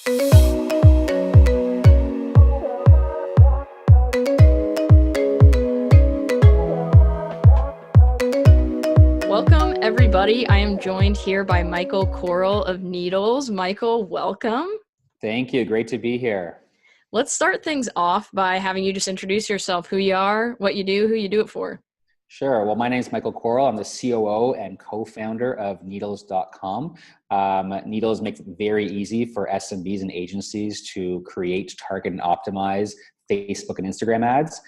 Welcome, everybody. I am joined here by Michael Koral of Needles. Michael, welcome. Thank you. Great to be here. Let's start things off by having you just introduce yourself, who you are, what you do, who you do it for. Sure. Well, my name is Michael Koral. I'm the COO and co-founder of Needles.com. Needles makes it very easy for SMBs and agencies to create, target, and optimize Facebook and Instagram ads.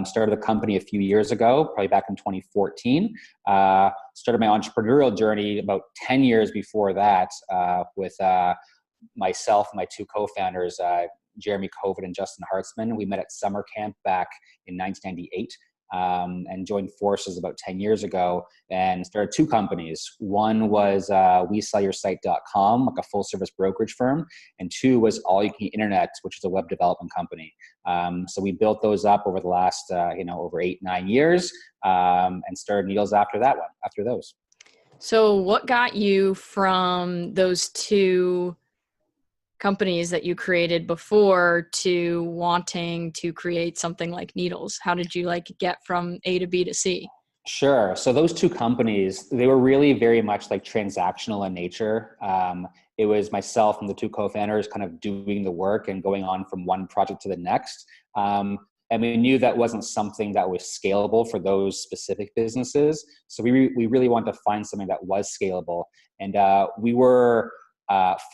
Started the company a few years ago, probably back in 2014. Started my entrepreneurial journey about 10 years before that with myself and my two co-founders, Jeremy Kovac and Justin Hartzman. We met at summer camp back in 1998. And joined forces about 10 years ago and started two companies. One was WeSellYourSite.com, like a full service brokerage firm. And two was All You Can Eat Internet, which is a web development company. So we built those up over the last, over 8-9 years and started Needles after those. So what got you from those two companies that you created before to wanting to create something like Needles? How did you get from A to B to C? Sure. So those two companies, they were really very much transactional in nature. It was myself and the two co-founders kind of doing the work and going on from one project to the next. And we knew that wasn't something that was scalable for those specific businesses. So we really wanted to find something that was scalable. And we were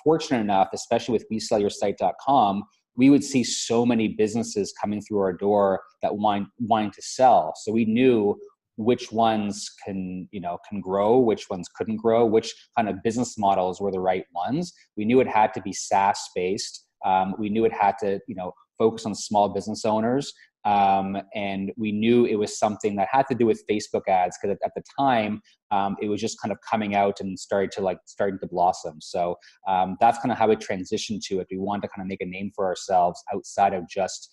fortunate enough, especially with WeSellYourSite.com, we would see so many businesses coming through our door that wanting to sell. So we knew which ones can grow, which ones couldn't grow, which kind of business models were the right ones. We knew it had to be SaaS based. We knew it had to, focus on small business owners. And we knew it was something that had to do with Facebook ads, because at the time it was just kind of coming out and starting to blossom. So that's kind of how we transitioned to it. We wanted to kind of make a name for ourselves outside of just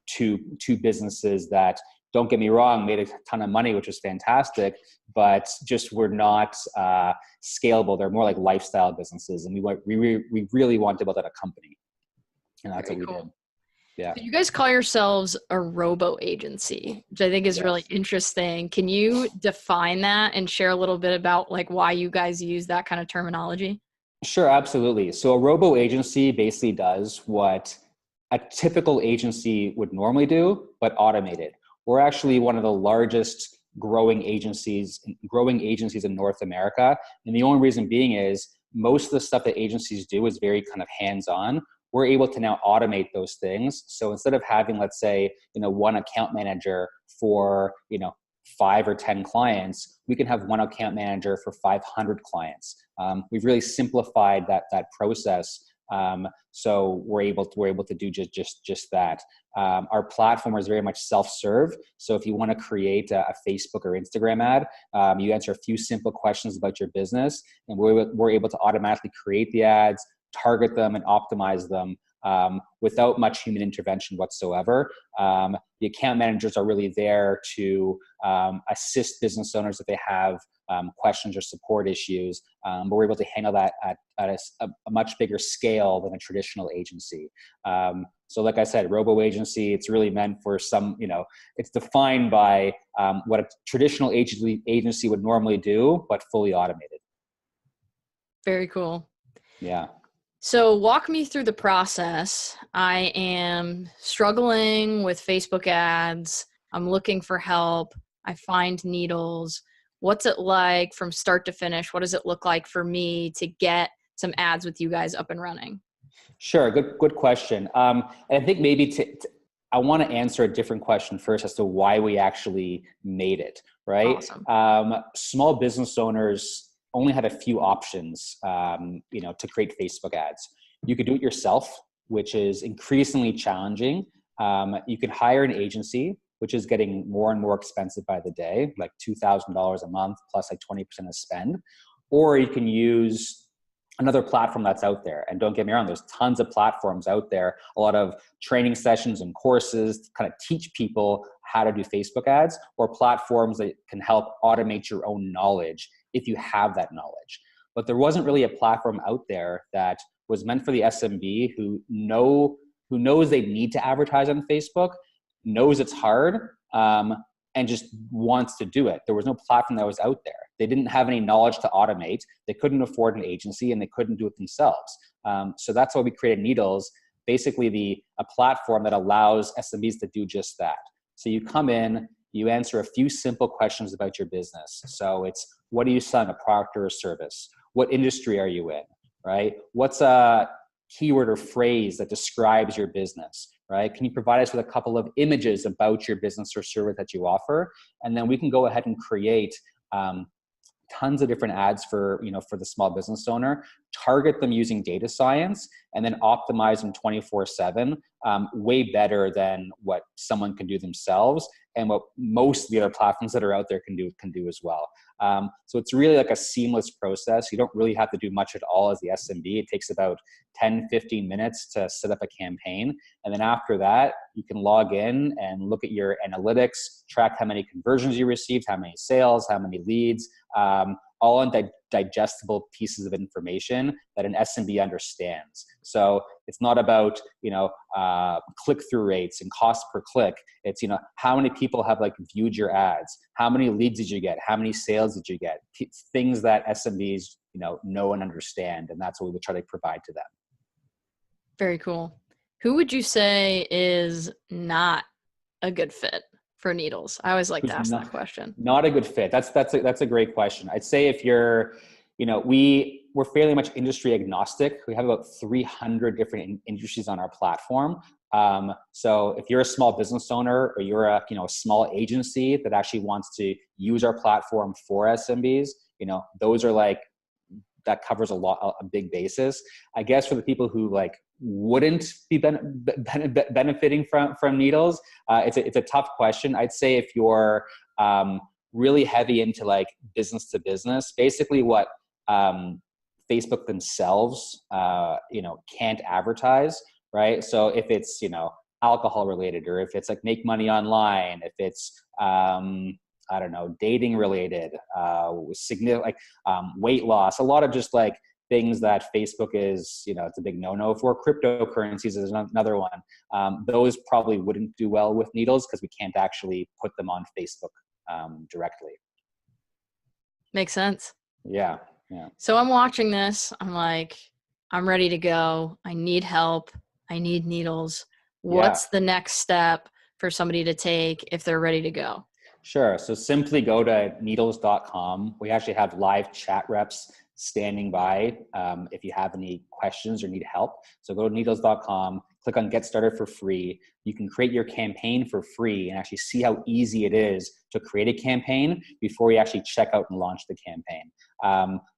two businesses that, don't get me wrong, made a ton of money, which was fantastic, but just were not scalable. They're more like lifestyle businesses, and we really wanted to build out a company, and that's what we did. Yeah. So you guys call yourselves a robo agency, which I think is really interesting. Can you define that and share a little bit about why you guys use that kind of terminology? Sure, absolutely. So a robo agency basically does what a typical agency would normally do, but automated. We're actually one of the largest growing agencies in North America. And the only reason being is most of the stuff that agencies do is very kind of hands-on. We're able to now automate those things. So instead of having, let's say, one account manager for, 5 or 10 clients, we can have one account manager for 500 clients. We've really simplified that process. So we're able to do just that. Our platform is very much self-serve. So if you want to create a Facebook or Instagram ad, you answer a few simple questions about your business, and we're able to automatically create the ads, target them, and optimize them without much human intervention whatsoever. The account managers are really there to assist business owners if they have questions or support issues, but we're able to handle that at a much bigger scale than a traditional agency. So like I said, robo agency, it's really meant for some, it's defined by what a traditional agency would normally do, but fully automated. Very cool. Yeah. So walk me through the process. I am struggling with Facebook ads. I'm looking for help. I find Needles. What's it like from start to finish? What does it look like for me to get some ads with you guys up and running? Sure. Good question. And I think maybe I want to answer a different question first as to why we actually made it, right? Awesome. Small business owners only had a few options, to create Facebook ads. You could do it yourself, which is increasingly challenging. You can hire an agency, which is getting more and more expensive by the day, like $2,000 a month plus 20% of spend. Or you can use another platform that's out there. And don't get me wrong, there's tons of platforms out there, a lot of training sessions and courses to kind of teach people how to do Facebook ads, or platforms that can help automate your own knowledge if you have that knowledge. But there wasn't really a platform out there that was meant for the SMB who knows they need to advertise on Facebook, knows it's hard, and just wants to do it. There was no platform that was out there. They didn't have any knowledge to automate. They couldn't afford an agency, and they couldn't do it themselves. So that's why we created Needles, basically a platform that allows SMBs to do just that. So you come in, you answer a few simple questions about your business. So it's, what are you selling, a product or a service? What industry are you in, right? What's a keyword or phrase that describes your business, right? Can you provide us with a couple of images about your business or service that you offer? And then we can go ahead and create tons of different ads for the small business owner, target them using data science, and then optimize them 24/7, way better than what someone can do themselves and what most of the other platforms that are out there can do as well. So it's really like a seamless process. You don't really have to do much at all as the SMB. It takes about 10, 15 minutes to set up a campaign. And then after that, you can log in and look at your analytics, track how many conversions you received, how many sales, how many leads, all on digestible pieces of information that an SMB understands. So it's not about, click-through rates and cost per click. It's, how many people have viewed your ads? How many leads did you get? How many sales did you get? Things that SMBs, know and understand. And that's what we try to provide to them. Very cool. Who would you say is not a good fit for Needles? I always like to ask that question. Not a good fit. That's a great question. I'd say if you're, we're fairly much industry agnostic. We have about 300 different industries on our platform. So if you're a small business owner or you're a small agency that actually wants to use our platform for SMBs, those are that covers a big basis. I guess for the people who wouldn't be benefiting from Needles, it's a tough question. I'd say if you're really heavy into business to business, basically what Facebook themselves can't advertise, right? So if it's alcohol related, or if it's make money online, if it's dating related, weight loss, a lot of just things that Facebook is, it's a big no-no for. Cryptocurrencies is another one. Those probably wouldn't do well with Needles because we can't actually put them on Facebook directly. Makes sense. Yeah. So I'm watching this. I'm ready to go. I need help. I need Needles. What's the next step for somebody to take if they're ready to go? Sure. So simply go to needles.com. We actually have live chat reps standing by if you have any questions or need help. So go to needles.com, click on Get Started for free. You can create your campaign for free and actually see how easy it is to create a campaign before you actually check out and launch the campaign.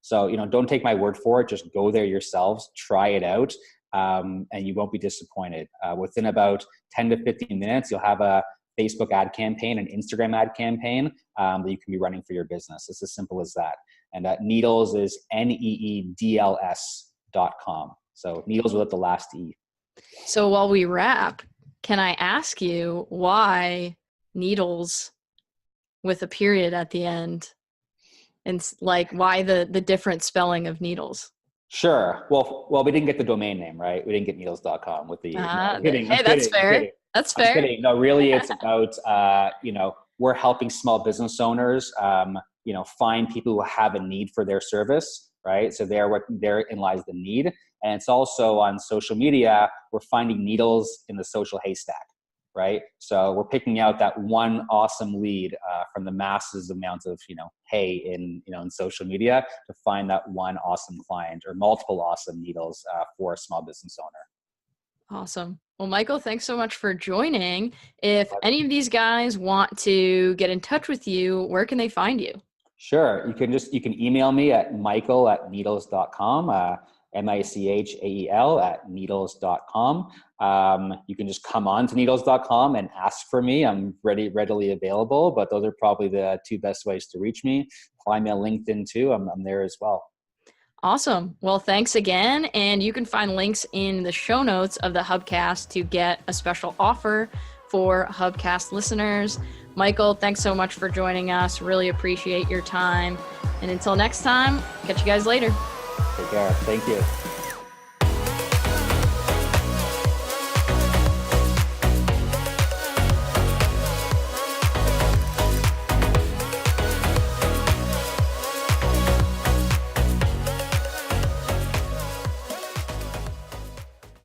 So don't take my word for it. Just go there yourselves, try it out, and you won't be disappointed. Within about 10 to 15 minutes, you'll have a Facebook ad campaign, an Instagram ad campaign that you can be running for your business. It's as simple as that. And Needles is needls.com. So Needles without the last E. So while we wrap, can I ask you why Needles with a period at the end? And why the different spelling of Needles? Sure. Well, we didn't get the domain name, right? We didn't get needles.com with the. I'm kidding. That's fair. That's fair. I'm kidding. No, really, it's about we're helping small business owners, find people who have a need for their service, right? So therein lies the need, and it's also on social media. We're finding needles in the social haystack, right? So we're picking out that one awesome lead from the masses amounts of hay in social media to find that one awesome client or multiple awesome needles for a small business owner. Awesome. Well, Michael, thanks so much for joining. If any of these guys want to get in touch with you, where can they find you? Sure. You can email me at michael@needles.com, michael@needles.com. You can just come on to needles.com and ask for me. I'm readily available, but those are probably the two best ways to reach me. Find me on LinkedIn too. I'm there as well. Awesome. Well, thanks again. And you can find links in the show notes of the Hubcast to get a special offer for Hubcast listeners. Michael, thanks so much for joining us. Really appreciate your time. And until next time, catch you guys later. Take care. Thank you.